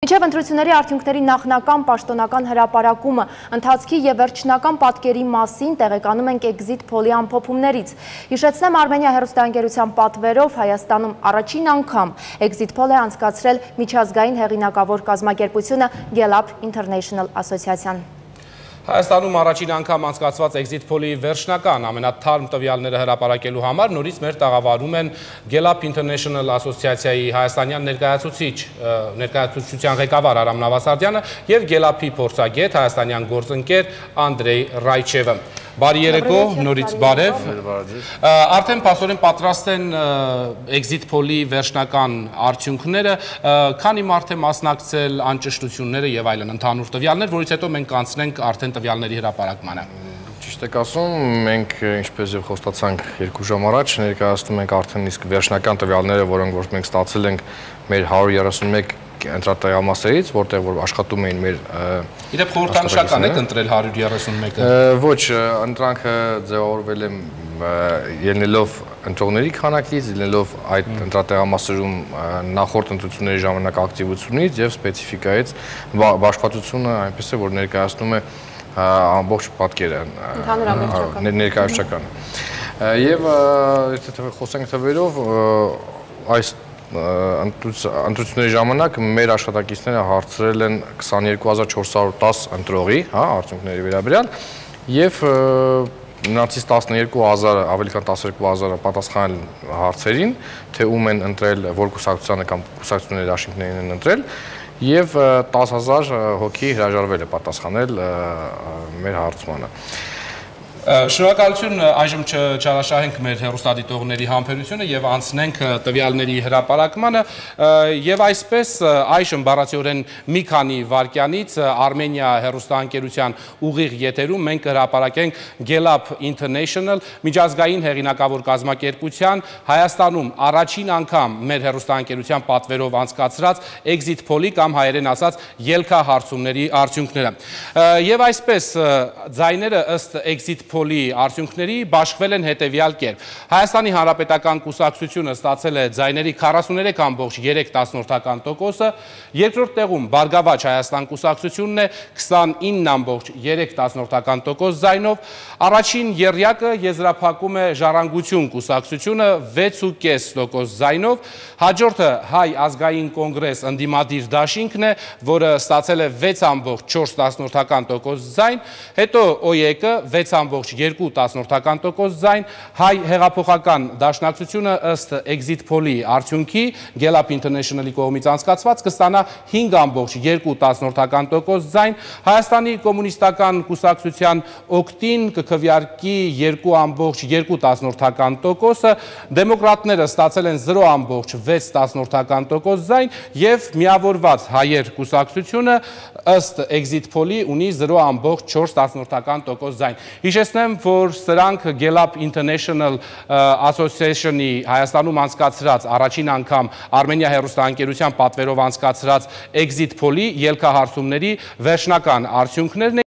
Մինչև ընտրությունների արդյունքների նախնական պաշտոնական հրապարակումը ընթացքի և վերջնական պատկերի մասին տեղեկանում ենք Exit Poll-ի ամփոփումներից։ Հիշեցնեմ, Արմենիա հեռուստաընկերության պատվերով Հայաստանում առաջին անգամ Exit Poll է անցկացրել միջազգային հեղինակավոր կազմակերպությունը Gallup International ասոցիացիան։ Հայաստանում առաջին անգամ անցկացված Exit Poll-ի վերջնական ամենաթարմ տվյալները հրապարակելու համար նորից մեր տաղավարում են Gallup International ասոցիացիայի հայաստանյան ներկայացուցչության ղեկավար Արամ Նավասարդյանը և Gallup-ի փորձագետ հայաստանյան գործընկեր Անդրեյ Ռայչևը։ Բարի երեկո, նորից բարև։ Արդեն փաստորեն պատրաստ են Exit Poll-ի վերջնական արդյունքները, քանի մարդ է մասնակցել, անճշտությունները եւ այլն, ընդհանուր տվյալներ, որից հետո մենք կանցնենք արդեն տվյալների հրապարակմանը։ Ճիշտ եք ասում, մենք ինչպես եւ խոստացանք 2 ժամ առաջ ներկայացնում ենք արդեն իսկ վերջնական տվյալները, որոնք որ մենք ստացել ենք մեր 131 ընտրատեղամասերից, որտեղ որ աշխատում էին մեր Իդեպ խորհրդանշական եք ընտրել 131-ը։ Ոչ, ընտրանքը ձևավորվել է ելնելով ընտրողների քանակից, ելնելով այդ ընտրատեղամասերում նախորդ ընտրությունների ժամանակ ակտիվությունից եւ սպეციფიკայից բաշխվածությունը այնպես է, որ ներկայացնում է ամբողջ պատկերը ներկայացուցականը։ Եվ եթե խոսենք թվերով, այս ընտրությունների ժամանակ մեր աշխատակիցները հարցրել են 22410 ընտրողի, արդյունքների վերաբերյալ, եւ նրանցից 12000-ը, ավելի քան 12000-ը պատասխանել հարցերին, թե ում են ընտրել, որ կուսակցությանը կամ կուսակցությունների դաշինքներին են ընտրել, եւ 10000 հոգի հրաժարվել է պատասխանել մեր հարցմանը։ Շնորհակալություն, այժմ չարաշահենք մեր հեռուստադիտողների համբերությունը եւ անցնենք տվյալների հրապարակմանը եւ այսպես այժմ բառացիորեն մի քանի վայրկյանից Արմենիա հեռուստաընկերության ուղիղ եթերում մենք կհրապարակենք Gallup International միջազգային հեղինակավոր կազմակերպության Հայաստանում առաջին անգամ մեր հեռուստաընկերության պատվերով անցկացրած Exit Poll-ի կամ հայերեն ասած ելքահարցումների արդյունքները։ Եվ այսպես ձայները ըստ Exit Poll-ի արդյունքների բաշխվել են հետևյալ կերպ։ Հայաստանի Հանրապետական կուսակցությունը ստացել է ձայների 43.3%, երկրորդ տեղում Բարգավաճ Հայաստան կուսակցությունն է 29.3% ձայնով, առաջին եռյակը եզրափակում է Ժառանգություն կուսակցությունը 6.5% ձայնով, հաջորդը Հայ ազգային կոնգրես ընդդիմադիր դաշինքն է, որը ստացել է 6.4% ձայն, հետո ՕԵԿ-ը 6.2% ձայն, Հայ հեղափոխական դաշնակցությունը ըստ Exit Poll-ի արդյունքի Gallup International-ի կողմից անցկացված կստանա 5.2% ձայն, Հայաստանի կոմունիստական կուսակցության օգտին կքվեարկի 2.2%, դեմոկրատները ստացել են 0.6% ձայն եւ միավորված հայեր կուսակցությունը ըստ Exit Poll-ի ունի 0.4% ձայն։ Հիշեցնեմ, որ սրանք Gallup International Association-ի Հայաստանում անցկացրած առաջին անգամ Արմենիա հեռուստաընկերության պատվերով անցկացրած Exit Poll-ի ելքահարցումների վերջնական արդյունքներն